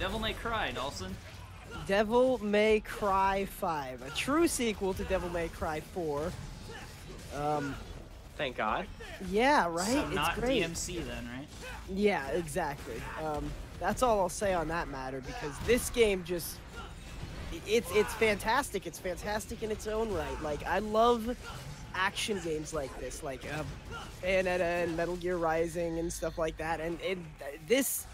Devil May Cry, Dalsson. Devil May Cry 5, a true sequel to Devil May Cry 4. Thank God. Yeah, right? So it's not great. DMC then, right? Yeah, exactly. That's all I'll say on that matter, because this game just... It's fantastic. It's fantastic in its own right. Like, I love action games like this, like Bayonetta and Metal Gear Rising and stuff like that. And this,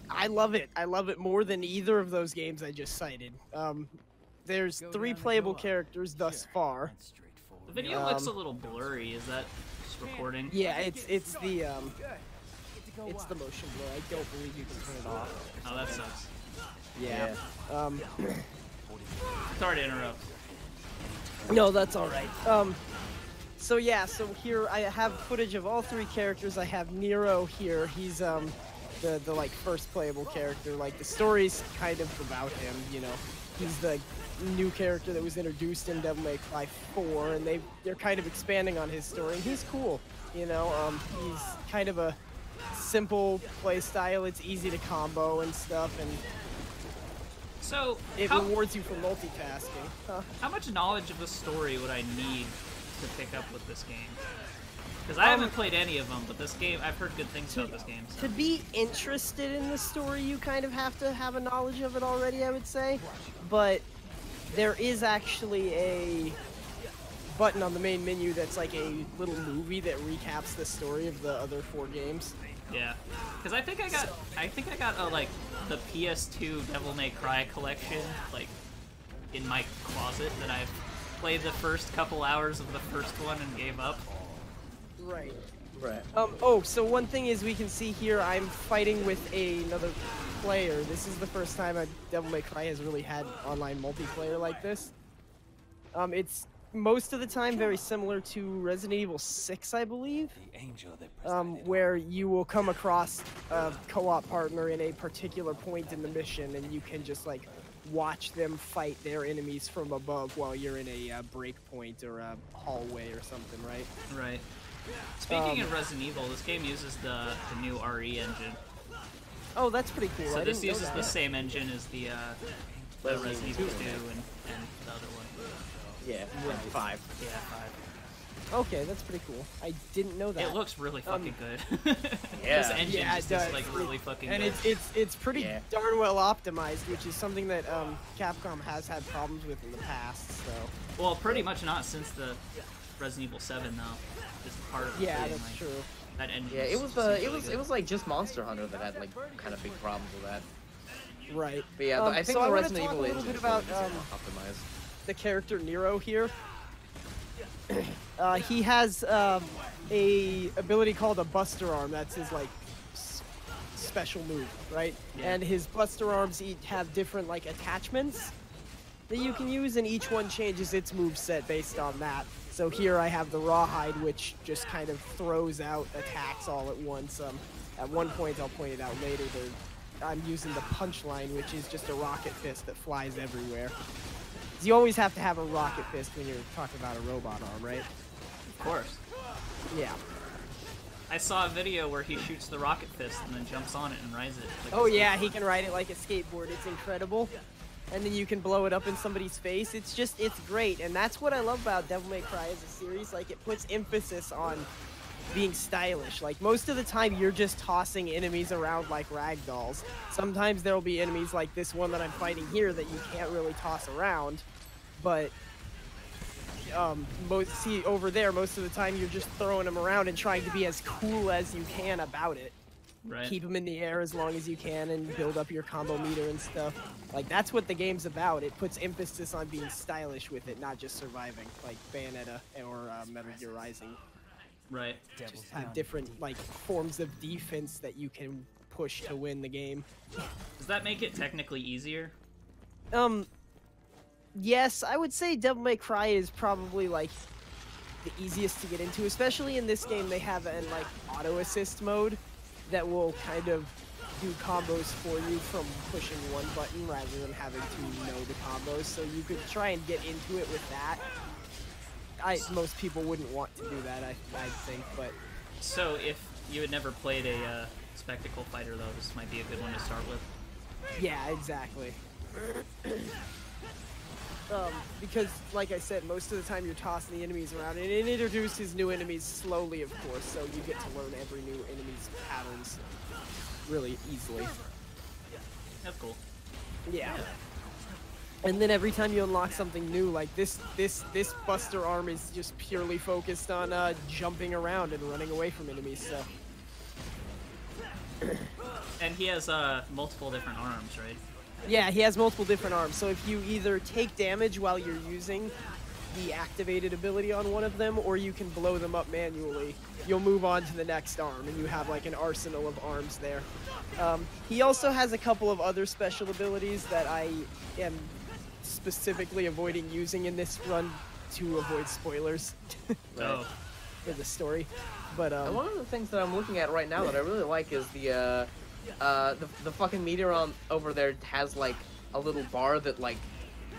I love it. I love it more than either of those games I just cited. There's 3 playable characters thus far. The video looks a little blurry. Is that just recording? Yeah, it's the motion blur. I don't believe you can turn it off. Oh, that sucks. Yeah. Sorry to interrupt. No, that's all right. So yeah, so here I have footage of all 3 characters. I have Nero here. He's the like first playable character. Like the story's kind of about him, you know. He's the new character that was introduced in Devil May Cry 4, and they're kind of expanding on his story. And he's cool, you know. He's kind of a simple play style. It's easy to combo and stuff, and so it rewards you for multitasking. Huh? How much knowledge of the story would I need to pick up with this game? Because I haven't played any of them, but this game, I've heard good things about this game. So. To be interested in the story, you kind of have to have a knowledge of it already, I would say. But there is actually a button on the main menu that's like a little movie that recaps the story of the other 4 games. Yeah, because I think I got like the PS2 Devil May Cry collection like in my closet that I've played the first couple hours of the first one and gave up. Right. Right. Oh, so one thing is we can see here I'm fighting with another player. This is the first time a Devil May Cry has really had online multiplayer like this. It's most of the time very similar to Resident Evil 6, I believe, where you will come across a co-op partner in a particular point in the mission, and you can just like watch them fight their enemies from above while you're in a break point or a hallway or something, right? Right. Speaking of Resident Evil, this game uses the new RE engine. Oh, that's pretty cool. So this uses the same engine as the Resident Evil 2 and the other one. Yeah, 5. Yeah, 5. Okay, that's pretty cool. I didn't know that. It looks really fucking good. Yeah. This engine just is like really fucking good. And it's pretty darn well optimized, which is something that Capcom has had problems with in the past. So. Well, pretty much not since the Resident Evil 7 though. Is part of the yeah, thing, that's like, true. That engine. Yeah, it was like just Monster Hunter that had like kind of big problems with that. Right. But yeah, I think so the I Resident talk Evil a little engine bit is about optimized. the character Nero here. He has a ability called a Buster Arm. That's his like special move, right? Yeah. And his Buster Arms each have different like attachments that you can use, and each one changes its moveset based on that. So here I have the Rawhide, which just kind of throws out attacks all at once. At one point, I'll point it out later, I'm using the Punchline, which is just a rocket fist that flies everywhere. You always have to have a rocket fist when you're talking about a robot arm, right? Of course. Yeah. I saw a video where he shoots the rocket fist and then jumps on it and rides it. Like Oh yeah, he can ride it like a skateboard. It's incredible. And then you can blow it up in somebody's face. It's great. And that's what I love about Devil May Cry as a series. Like, it puts emphasis on being stylish. Like, most of the time you're just tossing enemies around like ragdolls. Sometimes there'll be enemies like this one that I'm fighting here that you can't really toss around. But over there, most of the time you're just throwing them around and trying to be as cool as you can about it. Right. Keep them in the air as long as you can and build up your combo meter and stuff. Like, that's what the game's about. It puts emphasis on being stylish with it, not just surviving, like Bayonetta or Metal Gear Rising. Right. Just have different like forms of defense that you can push to win the game. Does that make it technically easier? Yes, I would say Devil May Cry is probably like the easiest to get into, especially in this game. They have an like auto assist mode that will kind of do combos for you from pushing one button rather than having to know the combos. So you could try and get into it with that. Most people wouldn't want to do that, I think, but... So if you had never played a spectacle fighter, though, this might be a good one to start with. Yeah, exactly. Because, like I said, most of the time you're tossing the enemies around, and it introduces new enemies slowly, of course, so you get to learn every new enemy's patterns really easily. That's cool. Yeah. And then every time you unlock something new, like this Buster arm is just purely focused on jumping around and running away from enemies, so. And he has multiple different arms, right? Yeah, he has multiple different arms, so if you either take damage while you're using the activated ability on one of them, or you can blow them up manually, you'll move on to the next arm, and you have like an arsenal of arms there. He also has a couple of other special abilities that I am specifically avoiding using in this run to avoid spoilers Oh. for the story. But And one of the things that I'm looking at right now that I really like is the fucking meteor on over there has like a little bar that like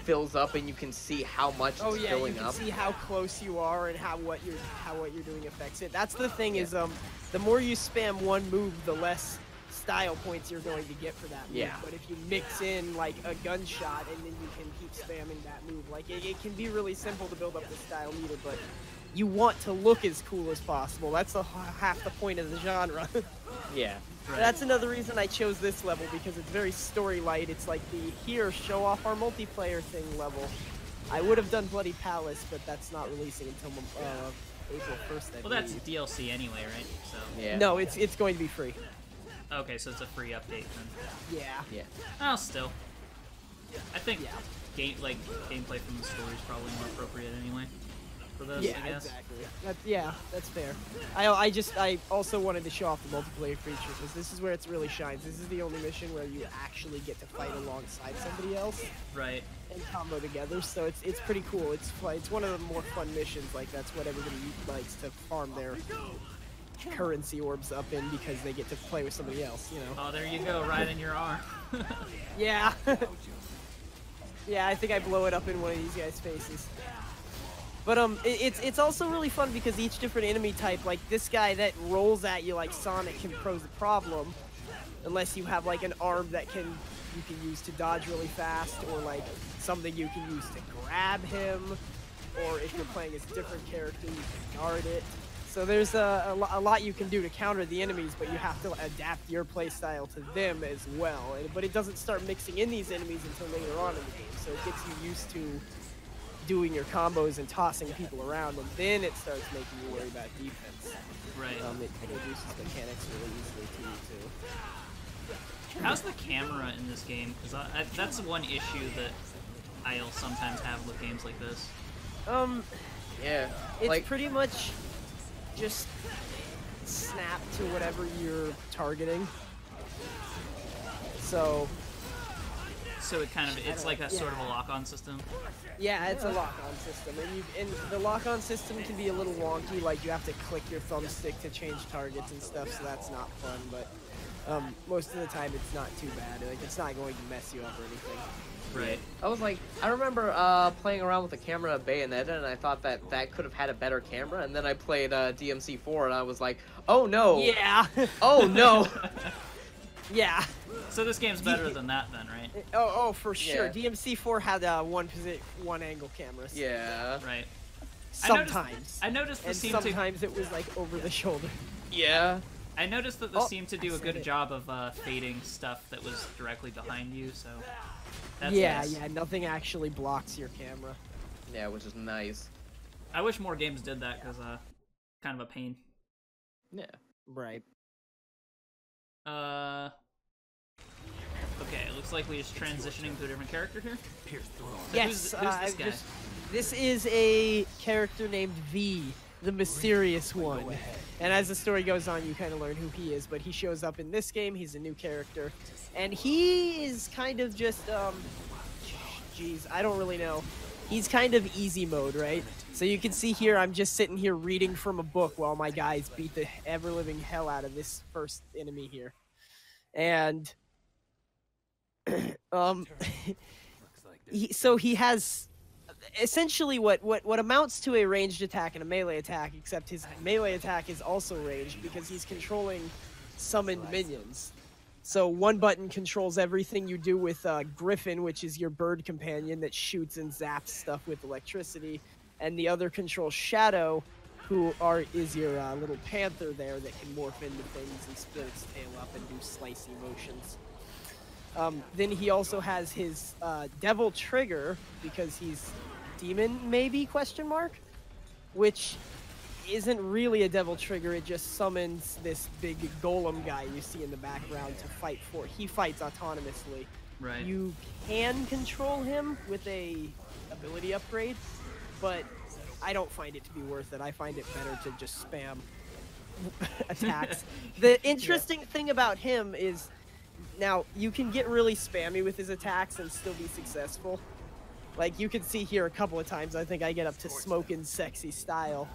fills up and you can see how much it's you filling can up. see how close you are and how what you're doing affects it. That's the thing is the more you spam one move, the less style points you're going to get for that move. Yeah. But if you mix in like a gunshot and then you can keep spamming that move, like it can be really simple to build up the style meter, but you want to look as cool as possible. That's half the point of the genre. Yeah. Right. That's another reason I chose this level, because it's very story light. It's like the here, show off our multiplayer thing level. I would have done Bloody Palace, but that's not releasing until April 1st, I Well, that's believe. DLC anyway, right? So. Yeah. No, it's going to be free. Okay, so it's a free update then. Yeah. Yeah. Oh, still. I think Yeah. gameplay from the story is probably more appropriate anyway for this, Yeah, I guess. exactly. That's fair. I also wanted to show off the multiplayer feature, because this is where it really shines. This is the only mission where you actually get to fight alongside somebody else Right. and combo together. So it's pretty cool. It's one of the more fun missions. Like that's what everybody likes to farm their currency orbs up in, because they get to play with somebody else. You know. Oh, there you go, right in your arm. Yeah. Yeah, I think I blow it up in one of these guys' faces. But it's also really fun because each different enemy type, like this guy that rolls at you like Sonic, can pose a problem, unless you have like an arm that you can use to dodge really fast, or like something you can use to grab him, or if you're playing as a different character, you can guard it. So there's a lot you can do to counter the enemies, but you have to adapt your playstyle to them as well. But it doesn't start mixing in these enemies until later on in the game, so it gets you used to doing your combos and tossing people around, and then it starts making you worry about defense. Right. It introduces mechanics really easily to you too. How's the camera in this game? Because that's one issue that I'll sometimes have with games like this. Yeah. It's like pretty much just snap to whatever you're targeting. So it kind of, it's like a sort of a lock-on system. yeah, it's a lock-on system, and the lock-on system can be a little wonky. Like you have to click your thumbstick to change targets and stuff, so that's not fun. But most of the time, it's not too bad. Like it's not going to mess you up or anything. Right. I was like, I remember playing around with the camera at Bayonetta, and I thought that could have had a better camera, and then I played DMC4, and I was like, oh no! Yeah. Oh no! Yeah. So this game's better than that then, right? Oh, for sure. Yeah. DMC4 had one angle cameras. Yeah. Right. Sometimes. I noticed And this seemed sometimes it was like over the shoulder. Yeah. I noticed that this Oh, seemed to do I a said good it. job of fading stuff that was directly behind you, so that's Yeah, nice. yeah, nothing actually blocks your camera. Yeah, which is nice. I wish more games did that, because kind of a pain. Yeah. Right. Okay, it looks like we're just transitioning to a different character here. So Yes, who's this guy? this is a character named V, the mysterious one. And as the story goes on, you kind of learn who he is, but he shows up in this game. He's a new character. And he is kind of just, geez, I don't really know. He's kind of easy mode, right? So you can see here, I'm just sitting here reading from a book while my guys beat the ever-living hell out of this first enemy here. And he has essentially what amounts to a ranged attack and a melee attack, except his melee attack is also ranged because he's controlling summoned minions. So one button controls everything you do with Griffin, which is your bird companion that shoots and zaps stuff with electricity, and the other controls Shadow, is your little panther there that can morph into things and split its tail up and do slicey motions. Then he also has his Devil Trigger, because he's demon, maybe, question mark? Which isn't really a Devil Trigger, it just summons this big golem guy you see in the background to fight for. He fights autonomously. Right. You can control him with a ability upgrade, but I don't find it to be worth it. I find it better to just spam attacks. The interesting thing about him is, now, you can get really spammy with his attacks and still be successful. Like, you can see here a couple of times, I think I get up to smoking sexy style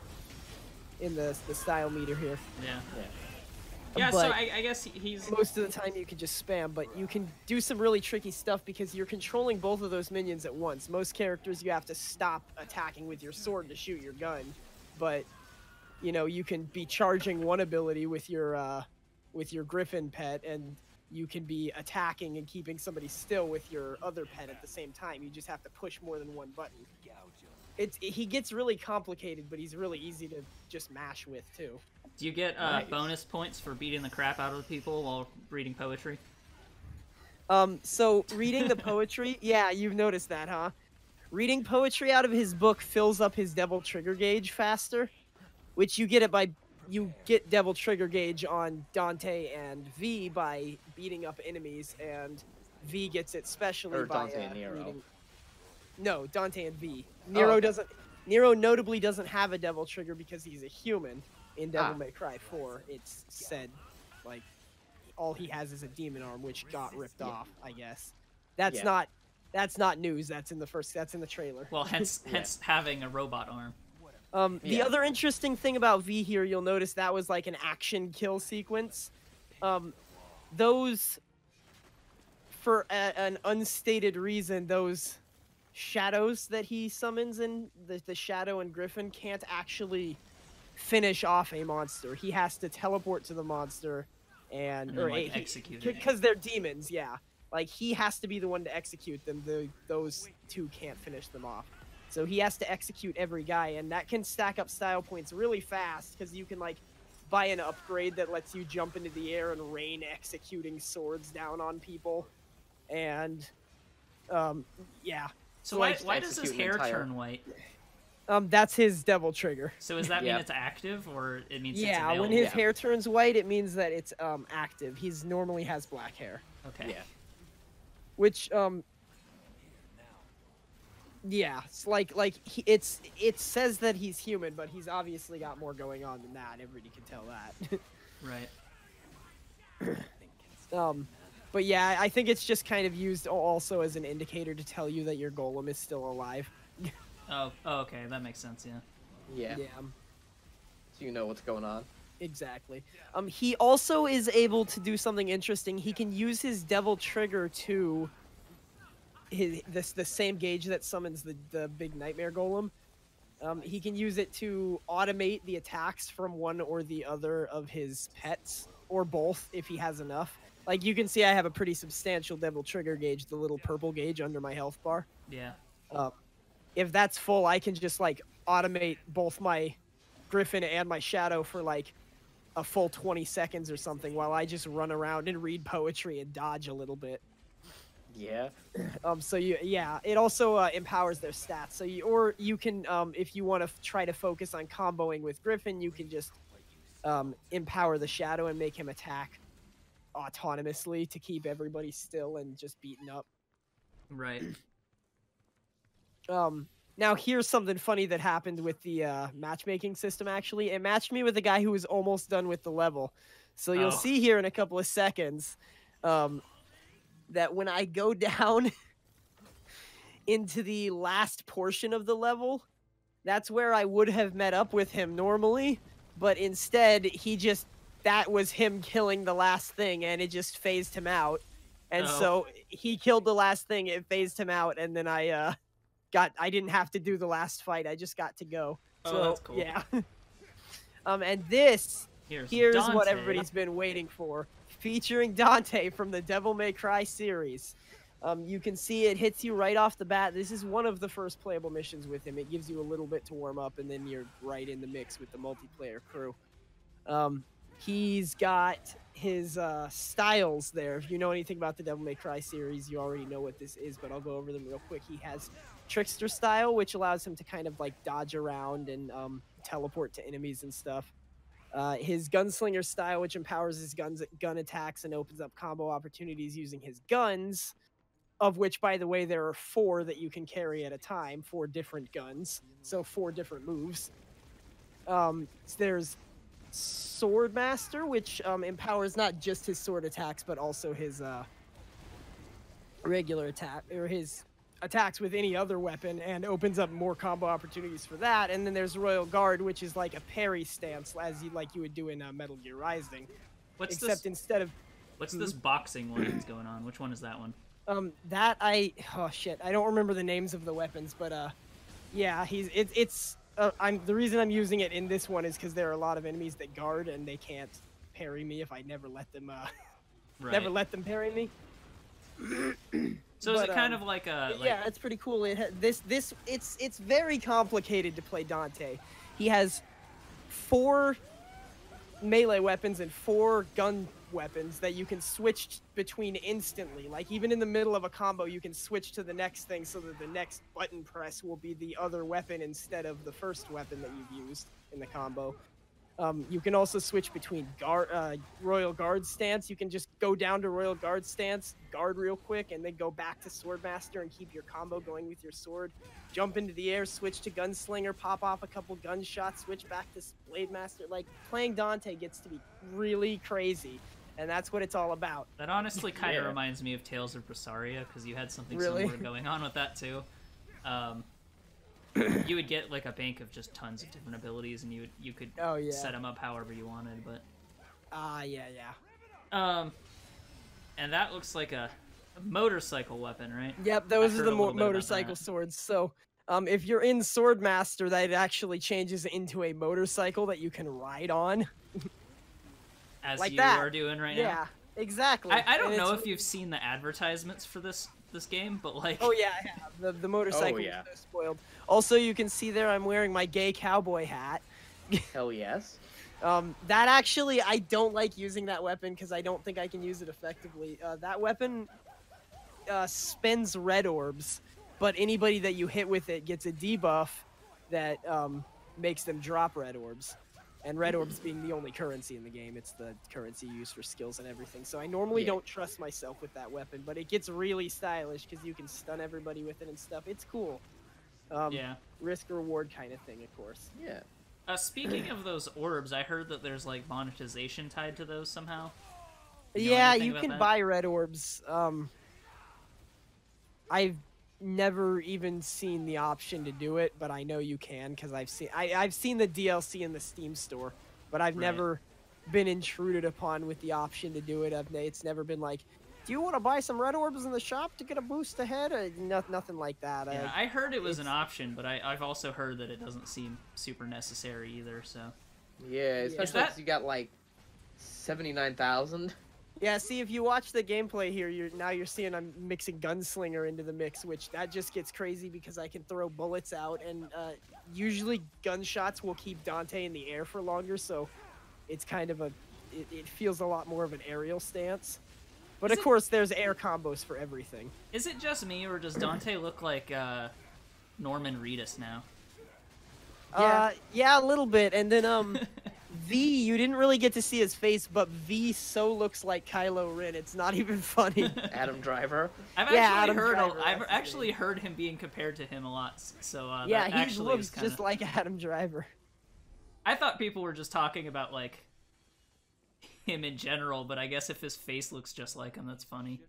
in the style meter here. Yeah. Yeah, But so I guess he's... most of the time you can just spam, but you can do some really tricky stuff because you're controlling both of those minions at once. Most characters, you have to stop attacking with your sword to shoot your gun, but, you know, you can be charging one ability with your Griffin pet, and you can be attacking and keeping somebody still with your other pet at the same time. You just have to push more than one button. He gets really complicated, but he's really easy to just mash with, too. Do you get bonus points for beating the crap out of the people while reading poetry? So reading the poetry, yeah, you've noticed that, huh? Reading poetry out of his book fills up his Devil Trigger gauge faster, which you get Devil Trigger gauge on Dante and V by beating up enemies, and V gets it specially by Dante and Nero. reading... No, Dante and V. Nero doesn't. Nero notably doesn't have a Devil Trigger because he's a human. In Devil May Cry 4, it's said, like, all he has is a demon arm, which got ripped off, I guess. That's not news. That's in the trailer. Well, hence having a robot arm. The other interesting thing about V here, you'll notice that was like an action kill sequence. Those, for an unstated reason, those shadows that he summons in the Shadow and Griffin can't actually finish off a monster. He has to teleport to the monster and like, execute it. Because they're demons, yeah. Like, he has to be the one to execute them. Those two can't finish them off. So he has to execute every guy, and that can stack up style points really fast, because you can, like, buy an upgrade that lets you jump into the air and rain executing swords down on people. And, yeah. So why does his hair turn white? That's his Devil Trigger. So does that mean it's active, or it means it's Yeah, available? when his hair turns white, it means that it's active. He's normally has black hair. Okay. Yeah. Which yeah, it's it says that he's human, but he's obviously got more going on than that. Everybody can tell that. Right. But yeah, I think it's just kind of used also as an indicator to tell you that your golem is still alive. Oh, okay, that makes sense, yeah. Yeah. Yeah. So you know what's going on. Exactly. He also is able to do something interesting. He can use his Devil Trigger to the same gauge that summons the big Nightmare Golem. He can use it to automate the attacks from one or the other of his pets, or both if he has enough. Like, you can see I have a pretty substantial Devil Trigger gauge, the little purple gauge under my health bar. Yeah. If that's full, I can just, like, automate both my Griffin and my Shadow for, like, a full 20 seconds or something while I just run around and read poetry and dodge a little bit. Yeah. So it also empowers their stats. So you can, if you want to try to focus on comboing with Griffin, you can just empower the Shadow and make him attack autonomously to keep everybody still and just beaten up. Right. Now here's something funny that happened with the matchmaking system, actually. It matched me with a guy who was almost done with the level. So you'll see here in a couple of seconds that when I go down into the last portion of the level, that's where I would have met up with him normally, but instead that was him killing the last thing, and it just phased him out. And so he killed the last thing, it phased him out, and then I didn't have to do the last fight. I just got to go. So, that's cool. Yeah. And here's Dante. what everybody's been waiting for. featuring Dante from the Devil May Cry series. You can see it hits you right off the bat. This is one of the first playable missions with him. It gives you a little bit to warm up, and then you're right in the mix with the multiplayer crew. He's got his styles there. If you know anything about the Devil May Cry series, you already know what this is, but I'll go over them real quick. He has Trickster style, which allows him to kind of like dodge around and teleport to enemies and stuff. His Gunslinger style, which empowers his gun attacks and opens up combo opportunities using his guns, of which, by the way, there are 4 that you can carry at a time, 4 different guns, so 4 different moves. There's Swordmaster, which empowers not just his sword attacks, but also his regular attack, or his attacks with any other weapon, and opens up more combo opportunities for that. And then there's Royal Guard, which is like a parry stance, as you would do in Metal Gear Rising. What's this boxing one that's going on? Which one is that one? Oh shit, I don't remember the names of the weapons, but yeah, the reason I'm using it in this one is because there are a lot of enemies that guard, and they can't parry me if I never let them never let them parry me. So is it kind of like a yeah, it's pretty cool. It's very complicated to play Dante. He has 4 melee weapons and 4 gun weapons that you can switch between instantly. Like, even in the middle of a combo, you can switch to the next thing so that the next button press will be the other weapon instead of the first weapon that you've used in the combo. You can also switch between Royal Guard stance. You can just go down to Royal Guard stance, guard real quick, and then go back to Swordmaster and keep your combo going with your sword. Jump into the air, switch to Gunslinger, pop off a couple gunshots, switch back to Blade Master. Like, playing Dante gets to be really crazy, and that's what it's all about. That honestly kind of reminds me of Tales of Berseria, because you had something similar going on with that too. You would get like a bank of just tons of different abilities, and you could set them up however you wanted. But and that looks like a motorcycle weapon, right? Yep, those are the motorcycle swords. So if you're in Swordmaster, that actually changes into a motorcycle that you can ride on. As like you are doing right now. Yeah, exactly. I don't know if you've seen the advertisements for this game, but like... Oh yeah, I have. The motorcycle is so spoiled. Also, you can see there I'm wearing my gay cowboy hat. Hell yes. That actually, I don't like using that weapon because I don't think I can use it effectively. That weapon spends red orbs, but anybody that you hit with it gets a debuff that makes them drop red orbs. And red orbs being the only currency in the game, it's the currency used for skills and everything. So I normally don't trust myself with that weapon, but it gets really stylish because you can stun everybody with it and stuff. It's cool. Risk reward kind of thing, of course. Yeah. Speaking of those orbs, I heard that there's like monetization tied to those somehow. Yeah, you can buy red orbs. I've never even seen the option to do it, but I know you can because I've seen the DLC in the Steam store, but I've never been intruded upon with the option to do it. It's never been like, do you want to buy some red orbs in the shop to get a boost ahead? Nothing like that. Yeah, I heard it was an option, but I've also heard that it doesn't seem super necessary either. So yeah, especially because you got like 79,000. Yeah, see, if you watch the gameplay here, you're seeing I'm mixing Gunslinger into the mix, which that just gets crazy because I can throw bullets out, and usually gunshots will keep Dante in the air for longer, so it's kind of it feels a lot more of an aerial stance. But of course, there's air combos for everything. Is it just me, or does Dante look like Norman Reedus now? Yeah, a little bit, and then V, you didn't really get to see his face, but V so looks like Kylo Ren. It's not even funny. Adam Driver. I've actually heard him being compared to him a lot. So yeah, he looks just like Adam Driver. I thought people were just talking about like him in general, but I guess if his face looks just like him, that's funny.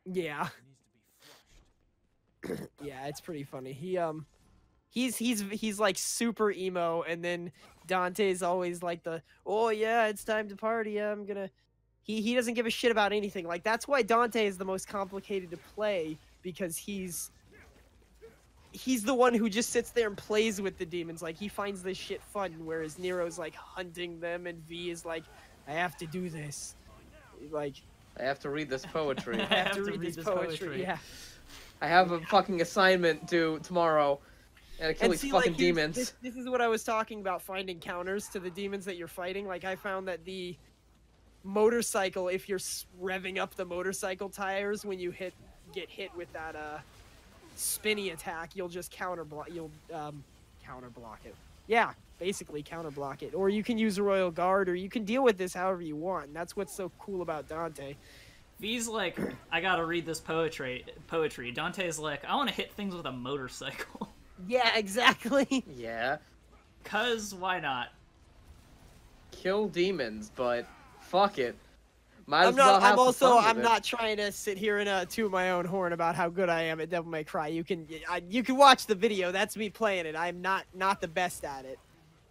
Yeah. Yeah, it's pretty funny. He's like super emo, and then Dante's always like oh yeah, it's time to party. I'm gonna. He doesn't give a shit about anything. Like, that's why Dante is the most complicated to play, because he's the one who just sits there and plays with the demons. Like, he finds this shit fun, whereas Nero's like hunting them, and V is like, I have to do this. Like, I have to read this poetry. I have to read this poetry. Yeah. I have a fucking assignment due tomorrow. And kill these fucking demons. This is what I was talking about, finding counters to the demons that you're fighting. Like, I found that the motorcycle, if you're revving up the motorcycle tires when you get hit with that spinny attack, you'll just counter block it. Yeah, basically counter block it. Or you can use a Royal Guard, or you can deal with this however you want. And that's what's so cool about Dante. V's like, I gotta read this poetry. Dante's like, I want to hit things with a motorcycle. Yeah, exactly. Yeah. 'Cause why not? Kill demons, but fuck it. I'm not trying to sit here and toot my own horn about how good I am at Devil May Cry. You can watch the video. That's me playing it. I'm not the best at it.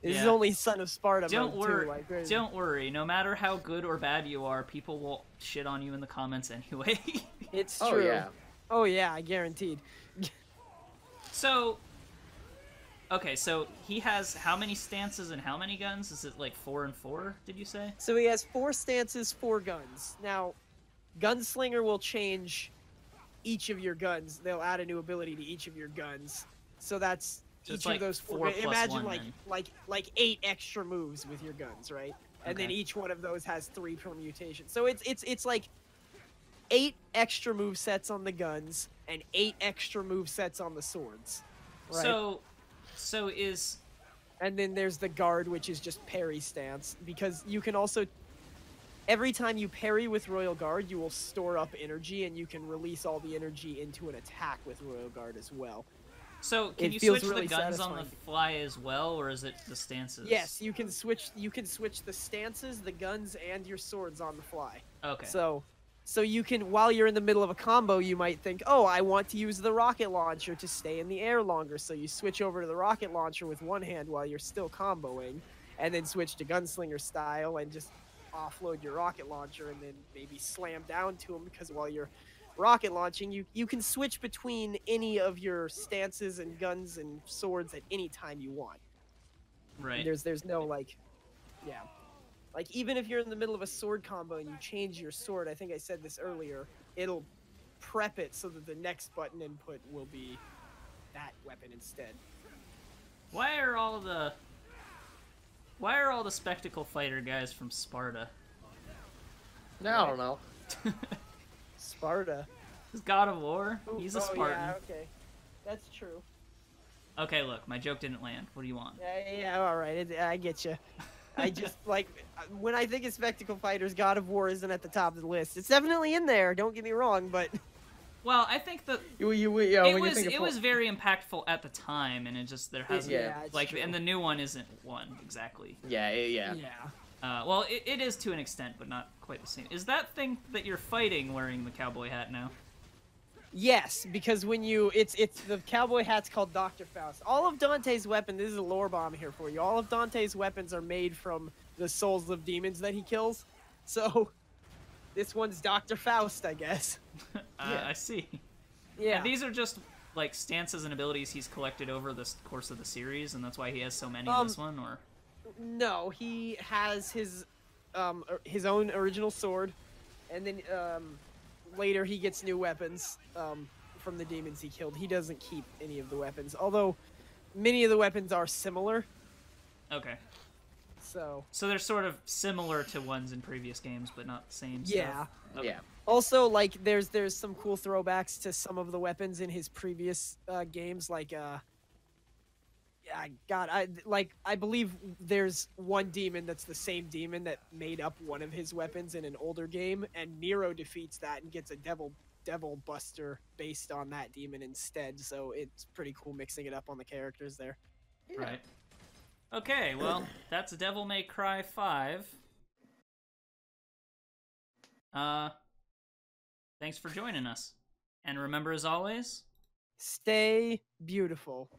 This is only Son of Sparta Don't mode worry. too. Like, don't worry. No matter how good or bad you are, people will shit on you in the comments anyway. It's Oh true. yeah. Oh yeah, guaranteed. So, okay, so he has how many stances and how many guns? Is it like 4 and 4, did you say? So he has 4 stances, 4 guns. Now, Gunslinger will change each of your guns. They'll add a new ability to each of your guns. So that's So each like of those 4. 4 plus Imagine 1, like 8 extra moves with your guns, right? And then Okay. each one of those has 3 permutations. So it's like 8 extra move sets on the guns and 8 extra move sets on the swords. Right? So is... And then there's the guard, which is just parry stance, because you can also... Every time you parry with Royal Guard, you will store up energy, and you can release all the energy into an attack with Royal Guard as well. So can It you feels switch really the guns on satisfying. the fly as well, or is it the stances? Yes, you can switch the stances, the guns, and your swords on the fly. Okay. So you can, while you're in the middle of a combo, you might think, oh, I want to use the rocket launcher to stay in the air longer. So you switch over to the rocket launcher with one hand while you're still comboing, and then switch to gunslinger style and just offload your rocket launcher and then maybe slam down to him, because while you're rocket launching, you can switch between any of your stances and guns and swords at any time you want. Right. There's no like, yeah. Like, even if you're in the middle of a sword combo and you change your sword, I think I said this earlier, it'll prep it so that the next button input will be that weapon instead. Why are all the spectacle fighter guys from Sparta? No, I don't know. Sparta. Is God of War? Ooh, He's a Spartan. Yeah, okay. That's true. Okay, look, my joke didn't land. What do you want? Yeah, alright, I get you. I just, like, when I think of spectacle fighters, God of War isn't at the top of the list. It's definitely in there, don't get me wrong, but... Well, I think that it was very impactful at the time, and it just there hasn't like, true. and the new one isn't one exactly. Yeah. Well, it is to an extent, but not quite the same. Is that thing that you're fighting wearing the cowboy hat now? Yes, because when it's the cowboy hat's called Dr. Faust. All of Dante's weapons, this is a lore bomb here for you. All of Dante's weapons are made from the souls of demons that he kills. So this one's Dr. Faust, I guess. I see. Yeah. And these are just like stances and abilities he's collected over the course of the series, and that's why he has so many in this one, or? No, he has his own original sword, and then later he gets new weapons from the demons he killed. He doesn't keep any of the weapons, although many of the weapons are similar. Okay. So they're sort of similar to ones in previous games, but not the same yeah. stuff. Okay. Yeah. Also, like, there's some cool throwbacks to some of the weapons in his previous games, like I believe there's one demon that's the same demon that made up one of his weapons in an older game, and Nero defeats that and gets a devil buster based on that demon instead. So it's pretty cool mixing it up on the characters there. Yeah. Right. Okay, well, that's Devil May Cry 5. Thanks for joining us. And remember, as always, Stay beautiful.